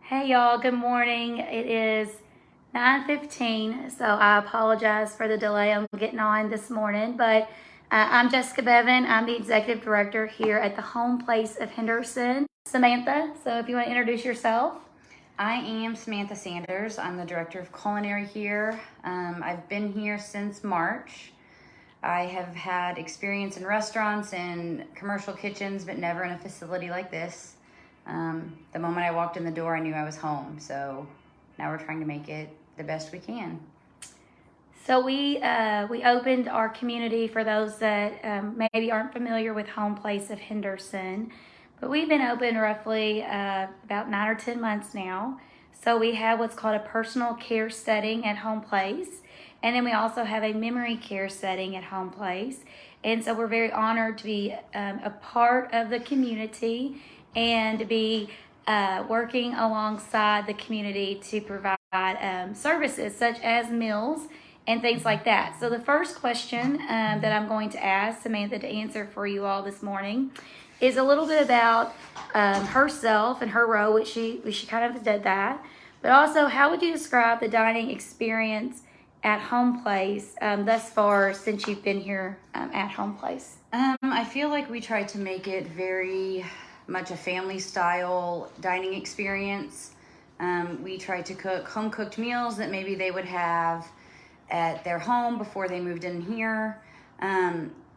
Hey y'all, good morning. It is 9:15, so I apologize for the delay on getting on this morning, but I'm Jessica Beaven. I'm the Executive Director here at the Homeplace of Henderson. Samantha, so if you want to introduce yourself. I am Samantha Sanders. I'm the Director of Culinary here. I've been here since March. I have had experience in restaurants and commercial kitchens, but never in a facility like this. The moment I walked in the door, I knew I was home. So now we're trying to make it the best we can. So we opened our community for those that maybe aren't familiar with Homeplace of Henderson, but we've been open roughly about 9 or 10 months now. So we have what's called a personal care setting at Homeplace, and then we also have a memory care setting at Homeplace. And so we're very honored to be a part of the community and to be working alongside the community to provide services such as meals and things like that. So the first question that I'm going to ask Samantha to answer for you all this morning is a little bit about herself and her role, which she kind of did that, but also how would you describe the dining experience at Homeplace thus far since you've been here at Homeplace? I feel like we tried to make it very much a family style dining experience. We tried to cook home cooked meals that maybe they would have at their home before they moved in here.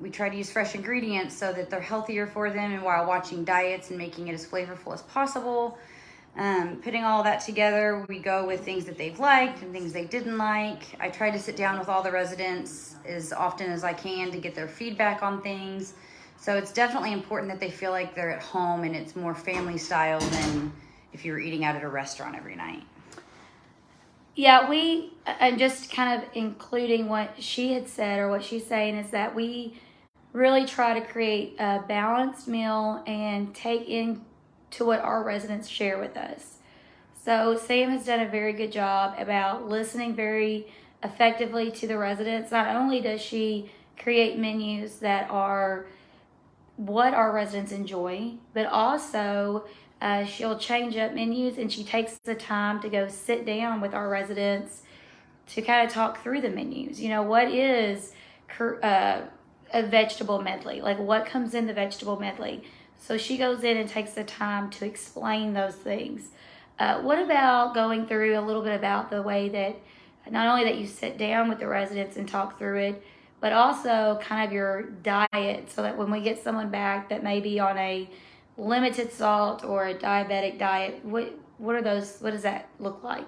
We try to use fresh ingredients so that they're healthier for them, and while watching diets and making it as flavorful as possible. Putting all that together, we go with things that they've liked and things they didn't like. I try to sit down with all the residents as often as I can to get their feedback on things. So it's definitely important that they feel like they're at home and it's more family style than if you were eating out at a restaurant every night. Yeah, and just kind of including what she had said or what she's saying is that we really try to create a balanced meal and take into what our residents share with us. So Sam has done a very good job about listening very effectively to the residents. Not only does she create menus that are what our residents enjoy, but also she'll change up menus, and she takes the time to go sit down with our residents to kind of talk through the menus. You know, what is a vegetable medley? Like, what comes in the vegetable medley? So she goes in and takes the time to explain those things. What about going through a little bit about the way that not only that you sit down with the residents and talk through it, but also kind of your diet, so that when we get someone back that may be on a limited salt or a diabetic diet, what does that look like?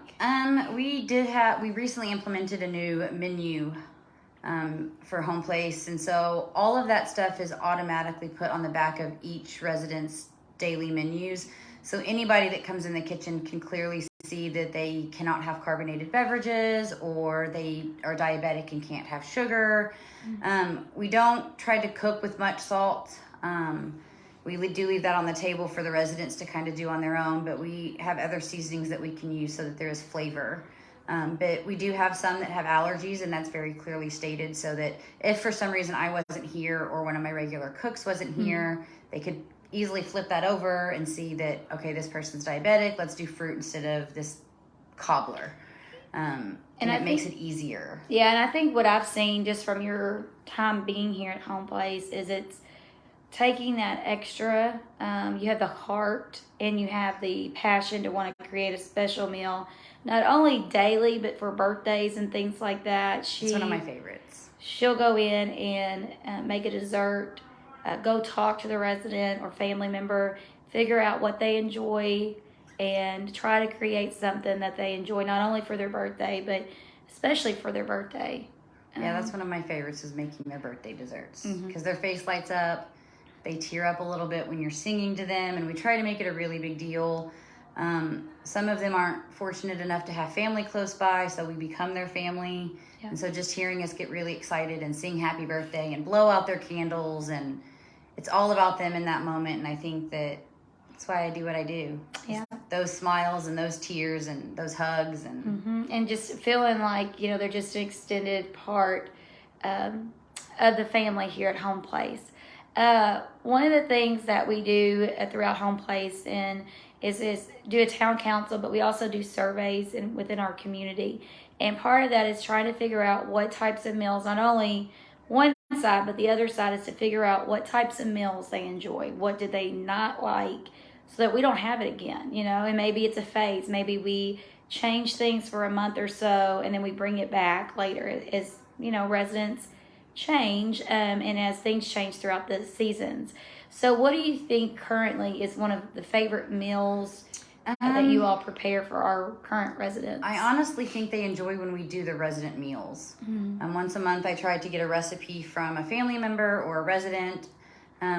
We recently implemented a new menu for Homeplace, and so all of that stuff is automatically put on the back of each resident's daily menus. So anybody that comes in the kitchen can clearly see that they cannot have carbonated beverages, or they are diabetic and can't have sugar. We don't try to cook with much salt. We do leave that on the table for the residents to kind of do on their own, but we have other seasonings that we can use so that there is flavor. But we do have some that have allergies, and that's very clearly stated, so that if for some reason I wasn't here or one of my regular cooks wasn't here, they could easily flip that over and see that, okay, this person's diabetic, let's do fruit instead of this cobbler. And it makes it easier. Yeah, and I think what I've seen just from your time being here at Homeplace is it's taking that extra, you have the heart and you have the passion to want to create a special meal, not only daily, but for birthdays and things like that. It's one of my favorites. She'll go in and make a dessert, go talk to the resident or family member, figure out what they enjoy, and try to create something that they enjoy, not only for their birthday, but especially for their birthday. Yeah, that's one of my favorites, is making their birthday desserts, because their face lights up. They tear up a little bit when you're singing to them, and we try to make it a really big deal. Some of them aren't fortunate enough to have family close by, so we become their family. Yeah. And so just hearing us get really excited and sing happy birthday and blow out their candles, and it's all about them in that moment. And I think that's why I do what I do. Yeah. Those smiles and those tears and those hugs and just feeling like, you know, they're just an extended part of the family here at Homeplace. One of the things that we do throughout Homeplace is do a town council, but we also do surveys within our community. And part of that is trying to figure out what types of meals, not only one side, but the other side is to figure out what types of meals they enjoy. What do they not like, so that we don't have it again, and maybe it's a phase. Maybe we change things for a month or so, and then we bring it back later as, residents change, and as things change throughout the seasons. So what do you think currently is one of the favorite meals that you all prepare for our current residents? I honestly think they enjoy when we do the resident meals. Once a month, I try to get a recipe from a family member or a resident.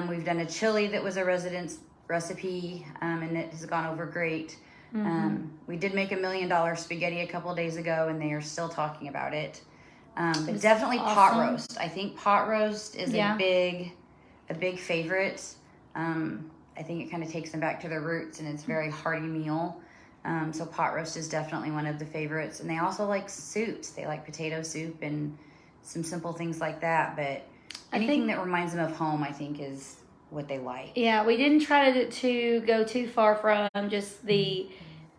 We've done a chili that was a resident's recipe, and it has gone over great. We did make $1 million spaghetti a couple of days ago, and they are still talking about it. But definitely awesome. Pot roast. I think pot roast is a big favorite. I think it kind of takes them back to their roots, and it's a very hearty meal. So pot roast is definitely one of the favorites. And they also like soups. They like potato soup and some simple things like that. But anything that reminds them of home, I think, is what they like. Yeah, we didn't try to go too far from just the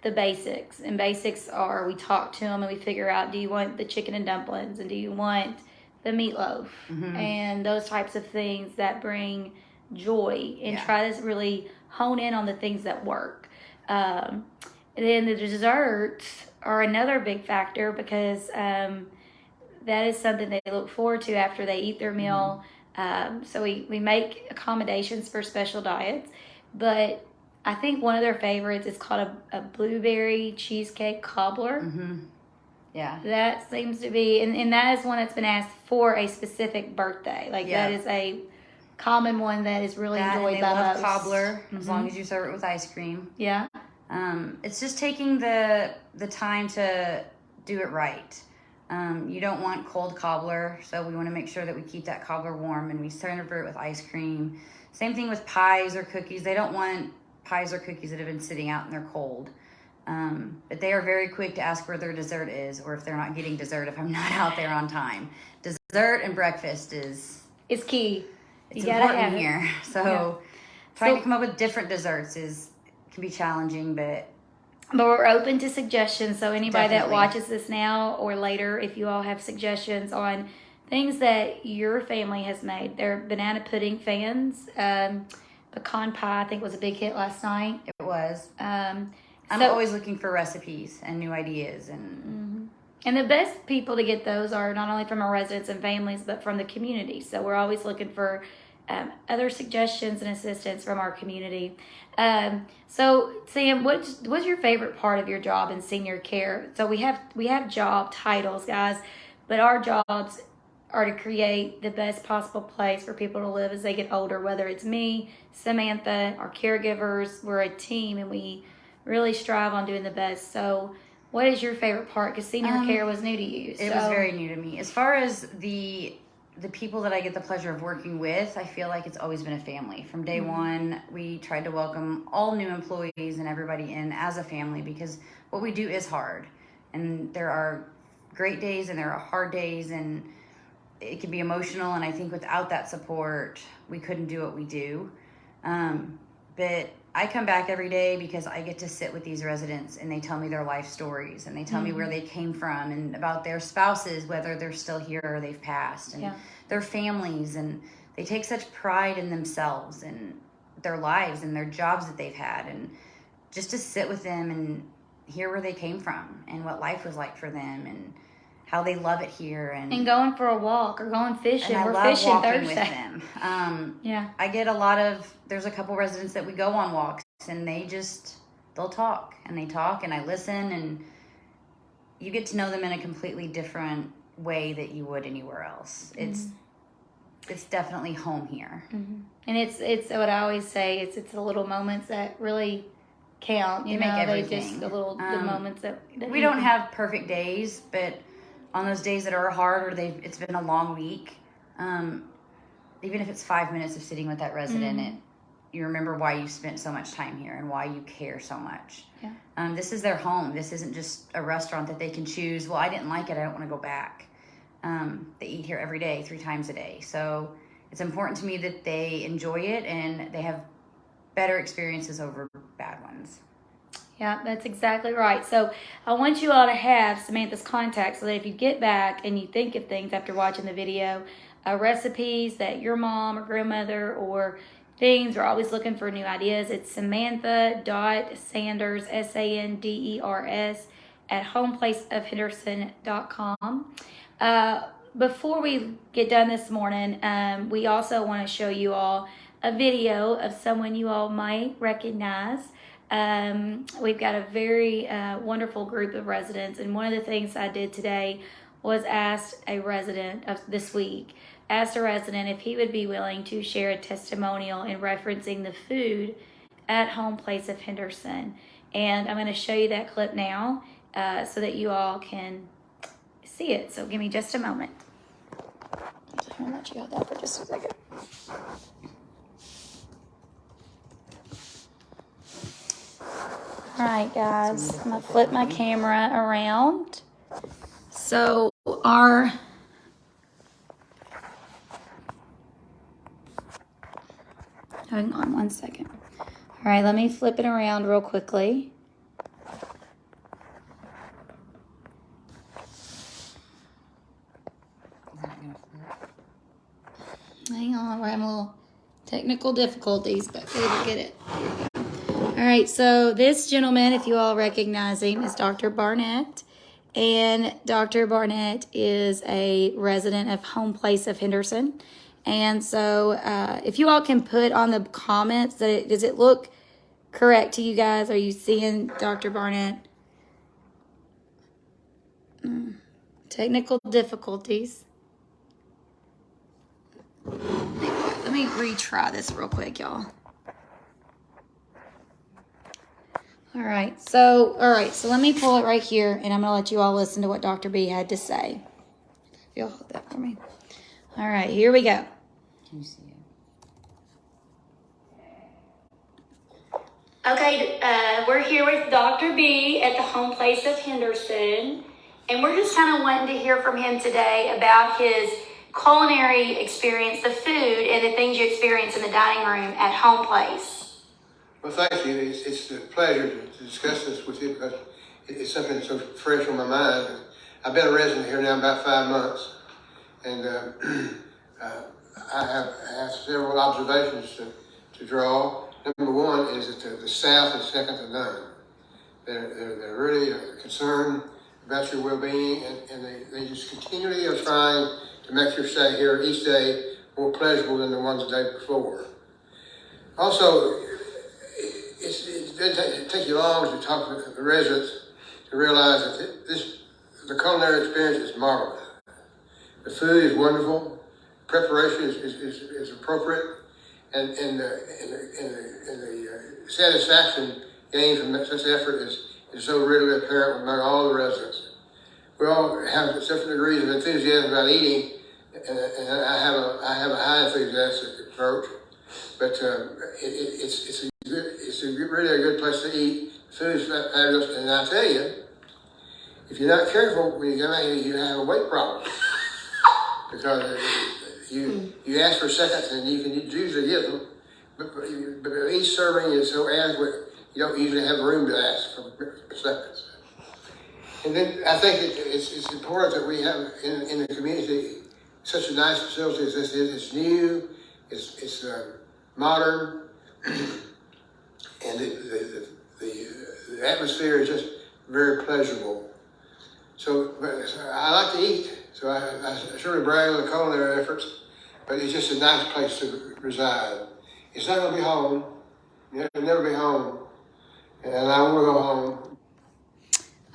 basics. And basics are, we talk to them and we figure out, do you want the chicken and dumplings, and do you want the meatloaf, and those types of things that bring joy, and try to really hone in on the things that work. And then the desserts are another big factor, because that is something they look forward to after they eat their meal. So we make accommodations for special diets, but I think one of their favorites is called a blueberry cheesecake cobbler. Yeah. That seems to be, and that is one that's been asked for a specific birthday. That is a common one that is really enjoyed by most. Cobbler, as long as you serve it with ice cream. Yeah. It's just taking the time to do it right. You don't want cold cobbler, so we want to make sure that we keep that cobbler warm, and we serve it with ice cream. Same thing with pies or cookies. They don't want pies or cookies that have been sitting out and they're cold. But they are very quick to ask where their dessert is, or if they're not getting dessert if I'm not out there on time. Dessert and breakfast is key. It's important here. So trying to come up with different desserts can be challenging, but we're open to suggestions. So anybody that watches this now or later, if you all have suggestions on things that your family has made. They're banana pudding fans. Pecan pie, I think, was a big hit last night. It was. I'm always looking for recipes and new ideas. And the best people to get those are not only from our residents and families, but from the community. So we're always looking for other suggestions and assistance from our community. So Sam, what's your favorite part of your job in senior care? So we have job titles, guys, but our jobs are to create the best possible place for people to live as they get older, whether it's me, Samantha, our caregivers. We're a team, and we really strive on doing the best. So what is your favorite part? Because senior care was new to you. It was very new to me. As far as the people that I get the pleasure of working with, I feel like it's always been a family. From day one, we tried to welcome all new employees and everybody in as a family, because what we do is hard. And there are great days and there are hard days, and it can be emotional. And I think without that support, we couldn't do what we do. But I come back every day because I get to sit with these residents, and they tell me their life stories, and they tell me where they came from, and about their spouses, whether they're still here or they've passed, and their families. And they take such pride in themselves and their lives and their jobs that they've had. And just to sit with them and hear where they came from and what life was like for them and how they love it here. And going for a walk or going fishing. And I We're love fishing walking Thursday. with them. I get there's a couple residents that we go on walks, and they'll talk, and they talk, and I listen, and you get to know them in a completely different way that you would anywhere else. It's definitely home here. And it's what I always say, it's the little moments that really count. They make everything. They just the moments that we don't have perfect days, but on those days that are hard, or it's been a long week, even if it's 5 minutes of sitting with that resident, you remember why you spent so much time here and why you care so much. This is their home. This isn't just a restaurant that they can choose. Well, I didn't like it, I don't want to go back. They eat here every day, 3 times a day. So it's important to me that they enjoy it and they have better experiences over bad ones. Yeah, that's exactly right. So I want you all to have Samantha's contact so that if you get back and you think of things after watching the video, recipes that your mom or grandmother or things are always looking for new ideas, it's Samantha.Sanders, Sanders, at homeplaceofhenderson.com. Before we get done this morning, we also want to show you all a video of someone you all might recognize. We've got a very wonderful group of residents, and one of the things I did today was asked a resident if he would be willing to share a testimonial in referencing the food at Homeplace of Henderson. And I'm going to show you that clip now so that you all can see it. So give me just a moment. I'm going to let you hold that for just a second. All right, guys, I'm going to flip my camera around. So hang on one second. All right, let me flip it around real quickly. Hang on, we're having a little technical difficulties, but we will get it. All right, so this gentleman, if you all recognize him, is Dr. Barnett. And Dr. Barnett is a resident of Homeplace of Henderson. And so if you all can put on the comments, does it look correct to you guys? Are you seeing Dr. Barnett? Technical difficulties. Let me retry this real quick, y'all. All right, so let me pull it right here, and I'm going to let you all listen to what Dr. B had to say. If you'll hold that for me. All right, here we go. Can you see it? Okay, we're here with Dr. B at the Homeplace of Henderson, and we're just kind of wanting to hear from him today about his culinary experience, the food, and the things you experience in the dining room at Homeplace. Well, thank you. It's a pleasure to discuss this with you because it's something that's so fresh on my mind. I've been a resident here now about 5 months, and I have several observations to draw. Number one is that the staff is second to none. They're really concerned about your well-being, and they just continually are trying to make your stay here each day more pleasurable than the ones the day before. Also, it doesn't take you long to talk to the residents to realize that the culinary experience is marvelous. The food is wonderful, preparation is appropriate, and the satisfaction gained from such effort is so readily apparent among all the residents. We all have different degrees of enthusiasm about eating, and I have a high enthusiastic approach, but it's really a good place to eat. The food is fabulous, and I tell you, if you're not careful when you come out here, you have a weight problem because you ask for seconds and you can usually get them, but each serving is so adequate you don't usually have room to ask for seconds. And then I think it's important that we have in the community such a nice facility as this is. It's new, it's modern, and the atmosphere is just very pleasurable. So I like to eat, so I surely brag on the culinary efforts, but it's just a nice place to reside. It's not going to be home. It'll never be home, and I want to go home.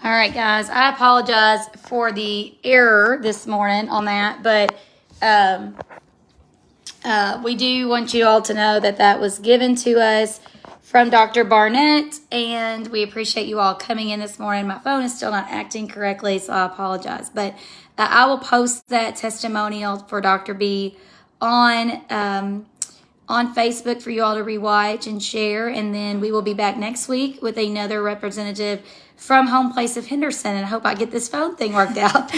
All right, guys, I apologize for the error this morning on that, but we do want you all to know that was given to us from Dr. Barnett, and we appreciate you all coming in this morning. My phone is still not acting correctly, so I apologize, but I will post that testimonial for Dr. B on Facebook for you all to rewatch and share, and then we will be back next week with another representative from Homeplace of Henderson, and I hope I get this phone thing worked out.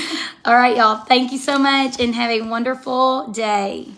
All right, y'all. Thank you so much, and have a wonderful day.